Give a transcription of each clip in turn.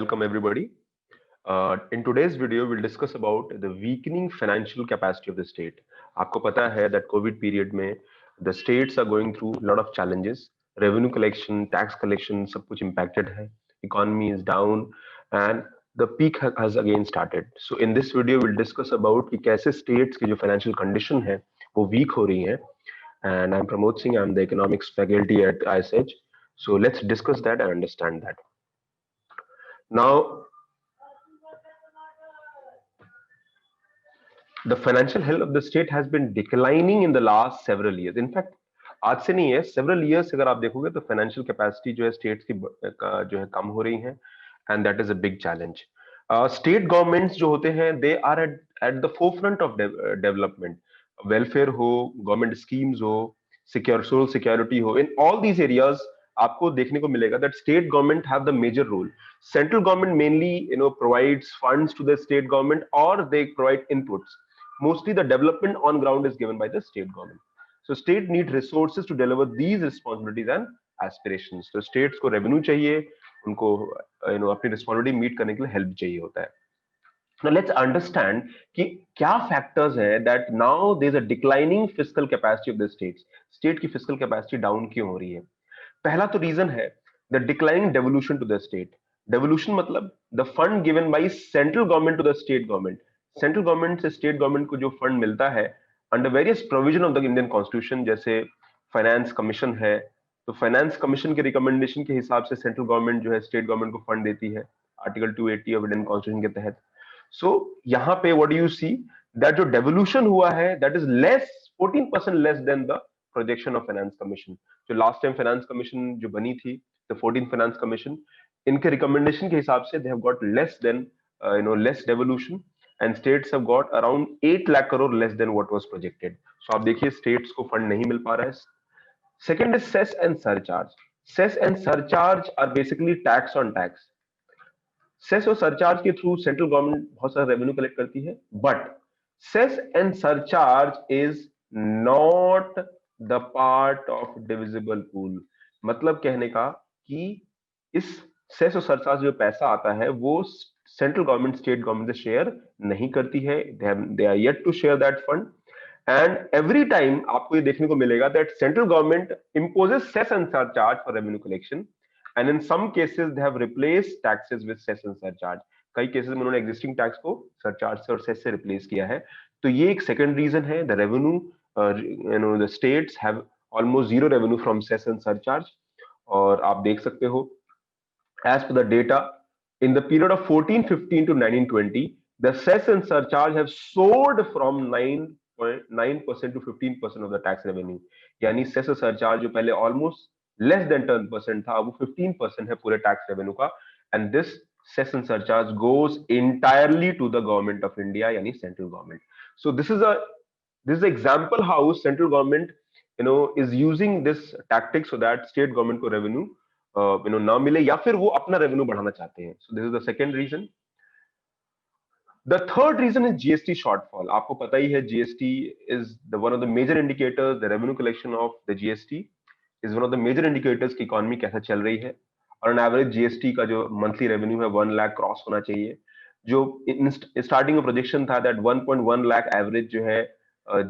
welcome everybody. In today's video, we'll discuss about the weakening financial capacity of the state. आपको पता है that COVID period में the states are going through a lot of challenges. Revenue collection, tax collection, सब कुछ impacted है. Economy is down and the peak has again started. So in this video, we'll discuss about कि कैसे states की जो financial condition है वो weak हो रही है. And I'm Pramod Singh. I'm the economics faculty at ISH. So let's discuss that and understand that. Now, the financial health of the state has been declining in the last several years. In fact, आज से नहीं है, several years अगर आप देखोगे तो financial capacity जो है states की जो है कम हो रही है, and that is a big challenge. State governments जो होते हैं, they are at the forefront of development. Welfare हो, government schemes हो, social security हो, in all these areas आपको देखने को मिलेगा that state government have the major role. Central government mainly provides funds to the state government or they provide inputs. Mostly the development on ground is given by the state government. So state need resources to deliver these responsibilities and aspirations. So states को revenue चाहिए, उनको अपनी responsibility meet करने के लिए help चाहिए होता है. Now let's understand कि क्या factors है that now there is a declining fiscal capacity of the states. State की fiscal capacity down क्यों हो रही है? पहला तो रीजन है the declining devolution to the state. Devolution मतलब the fund given by central government to the state government. Central government से स्टेट गवर्नमेंट को जो फंड मिलता है under various provision of the Indian constitution, जैसे फाइनेंस कमीशन है, तो finance commission के रिकमेंडेशन के हिसाब से सेंट्रल गवर्नमेंट जो है स्टेट गवर्नमेंट को फंड देती है आर्टिकल 280 ऑफ इंडियन कॉन्स्टिट्यूशन के तहत. सो यहाँ पे what do you see that जो डेवोल्यूशन हुआ है that is less 14% less than the projection of finance commission. जो लास्ट टाइम फाइनेंस कमीशन जो बनी थी, द 14th फाइनेंस कमीशन, इनके रिकमेंडेशन के हिसाब से they have got less than less devolution and states have got around 8 lakh crore less than what was projected. So आप देखिए स्टेट्स को फंड नहीं मिल पा रहा है. Second is cess and surcharge. Cess and surcharge are basically tax on tax. Cess और surcharge के through central government बहुत सारा रेवेन्यू कलेक्ट करती है, but cess and surcharge is not the part of divisible pool. मतलब कहने का कि इस सेस और सरचार्ज जो पैसा आता है वो सेंट्रल गवर्नमेंट स्टेट गवर्नमेंट से शेयर नहीं करती है. They are yet to share that fund and every time आपको ये देखने को मिलेगा that central government imposes cess and surcharge for revenue collection and in some cases they have replaced taxes with cess and surcharge. कई cases में उन्होंने existing tax को surcharge से और सेस से रिप्लेस किया है. तो ये एक सेकंड रीजन है. The revenue the states have almost zero revenue from cess and surcharge. और आप देख सकते हो as per the data in the period of 1415 to 1920 the cess and surcharge have soared from 9% to 15% of the tax revenue. यानी cess और surcharge जो पहले almost less than 10% था, वो 15% है पूरे टैक्स रेवेन्यू का. And this cess and surcharge goes entirely to the government of India यानी central government. So this is example how central government is using this tactic so that state government को revenue ना मिले या फिर वो अपना revenue बढ़ाना चाहते हैं. So this is the second reason. The third reason is GST shortfall. आपको पता ही है GST is one of the major indicators. The revenue collection of the GST is one of the major indicators कि economy कैसा चल रही है. और on average GST का जो मंथली रेवेन्यू है 1 लाख क्रॉस होना चाहिए. जो स्टार्टिंग में प्रोजेक्शन था दैट 1.1 लाख एवरेज जो है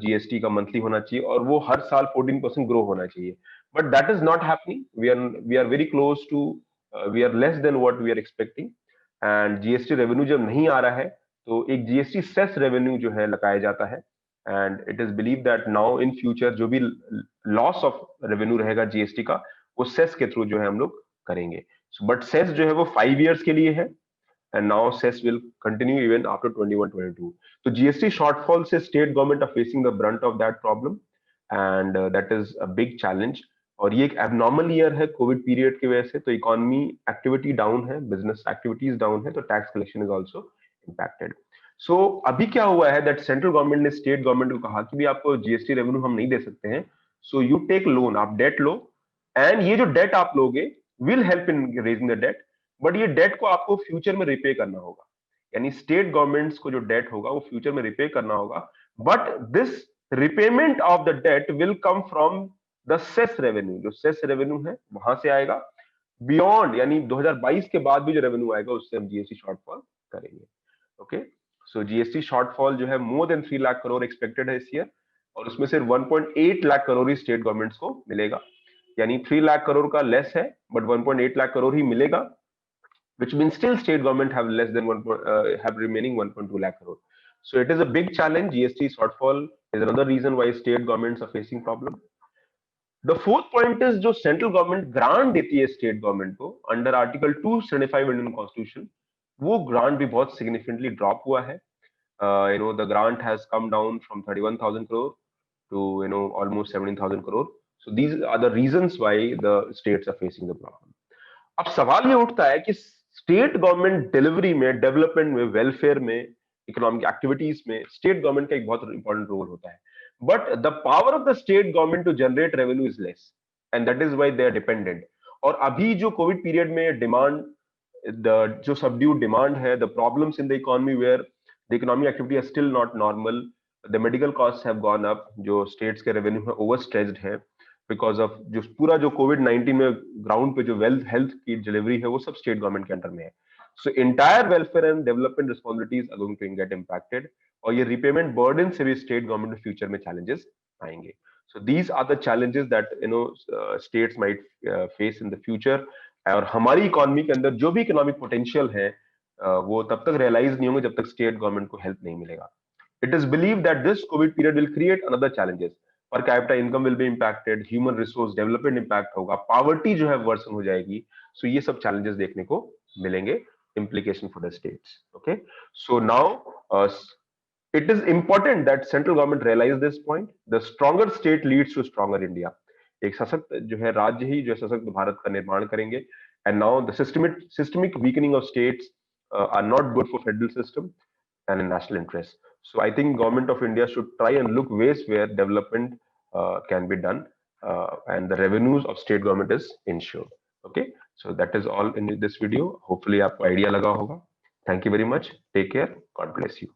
GST का मंथली होना चाहिए और वो हर साल 14% ग्रो होना चाहिए. But that is not happening. We are very close to we are less than what we are expecting. And GST revenue जब नहीं आ रहा है तो एक GST सेस रेवेन्यू जो है लगाया जाता है. And it is believe that now in future जो भी लॉस ऑफ रेवेन्यू रहेगा GST का वो सेस के थ्रू जो है हम लोग करेंगे. बट सेस जो है वो 5 years के लिए है and now cess will continue even after 21-22. तो GST शॉर्टफॉल से state government are facing the brunt of that problem and that is a big challenge. और ये एक एबनॉर्मल ईयर है कोविड पीरियड की वजह से. तो इकोनॉमी एक्टिविटी डाउन है, बिजनेस एक्टिविटीज डाउन है, तो tax collection is also impacted. So अभी क्या हुआ है दैट सेंट्रल गवर्नमेंट ने स्टेट गवर्नमेंट को कहा कि भी आपको GST रेवेन्यू हम नहीं दे सकते हैं. सो यू टेक लोन, आप डेट लो एंड ये जो डेट आप लोगे will help in raising the debt. But ये डेट को आपको फ्यूचर में रिपे करना होगा. यानी स्टेट गवर्नमेंट्स को जो डेट होगा वो फ्यूचर में रिपे करना होगा. But this repayment of the debt will come from the cess revenue. जो सेस रेवेन्यू है वहां से आएगा. बियॉन्ड, यानी 2022 के बाद भी जो रेवेन्यू आएगा उससे हम जीएसटी शॉर्टफॉल करेंगे। ओके, सो जीएसटी शॉर्टफॉल जो है more than 3 lakh crore expected है इस ईयर, और उसमें से 1.8 लाख करोड़ ही स्टेट गवर्नमेंट्स को मिलेगा, यानी 3 लाख करोड़ का लेस है बट 1.8 लाख करोड़ ही मिलेगा, which means still state government have less than have remaining 1.2 lakh crore. So it is a big challenge. GST shortfall is another reason why state governments are facing problem. The fourth point is जो central government grant देती है state government को under article 275 Indian constitution, वो grant भी बहुत significantly drop हुआ है. The grant has come down from 31,000 crore to almost 17,000 crore. So these are the reasons why the states are facing the problem. अब सवाल ये उठता है कि स्टेट गवर्नमेंट डिलीवरी में, डेवलपमेंट में, वेलफेयर में, इकोनॉमिक एक्टिविटीज में स्टेट गवर्नमेंट का एक बहुत इंपॉर्टेंट रोल होता है, but the power of the state government to generate revenue is less, and that is why they are dependent. और अभी जो कोविड पीरियड में डिमांड, जो सबड्यूड डिमांड है, the problems in the economy where the economic activity are still not normal, the medical cost have gone up, जो states के revenue है over stretched है बिकॉज ऑफ जो पूरा जो कोविड-19 में ग्राउंड पे जो वेल्थ हेल्थ की डिलीवरी है वो सब स्टेट गवर्नमेंट के अंडर में है. So entire welfare and development responsibilities are going to get impacted, और ये रिपेमेंट बर्डन से भी स्टेट गवर्नमेंट में फ्यूचर में चैलेंजेस आएंगे. So these are the challenges that states might face in the future. और हमारी इकोनॉमी के अंदर जो भी इकोनॉमिक पोटेंशियल है वो तब तक रियलाइज नहीं होंगे जब तक स्टेट गवर्नमेंट को हेल्प नहीं मिलेगा. It is believed that this COVID period will create another challenges. Per capita income will be impacted, human resource development impact होगा, poverty जो है worsen हो जाएगी. So ये सब challenges देखने को मिलेंगे, implication for the states. Okay, so now it is important that central government realize this point. The stronger state leads to stronger India. एक सशक्त जो है राज्य ही जो है सशक्त भारत का निर्माण करेंगे. And now the systemic weakening of states are not good for federal system and in national interest. So I think government of India should try and look ways where development can be done and the revenues of state government is ensured. Okay, so that is all in this video. Hopefully आपको idea लगा होगा. Thank you very much. Take care. God bless you.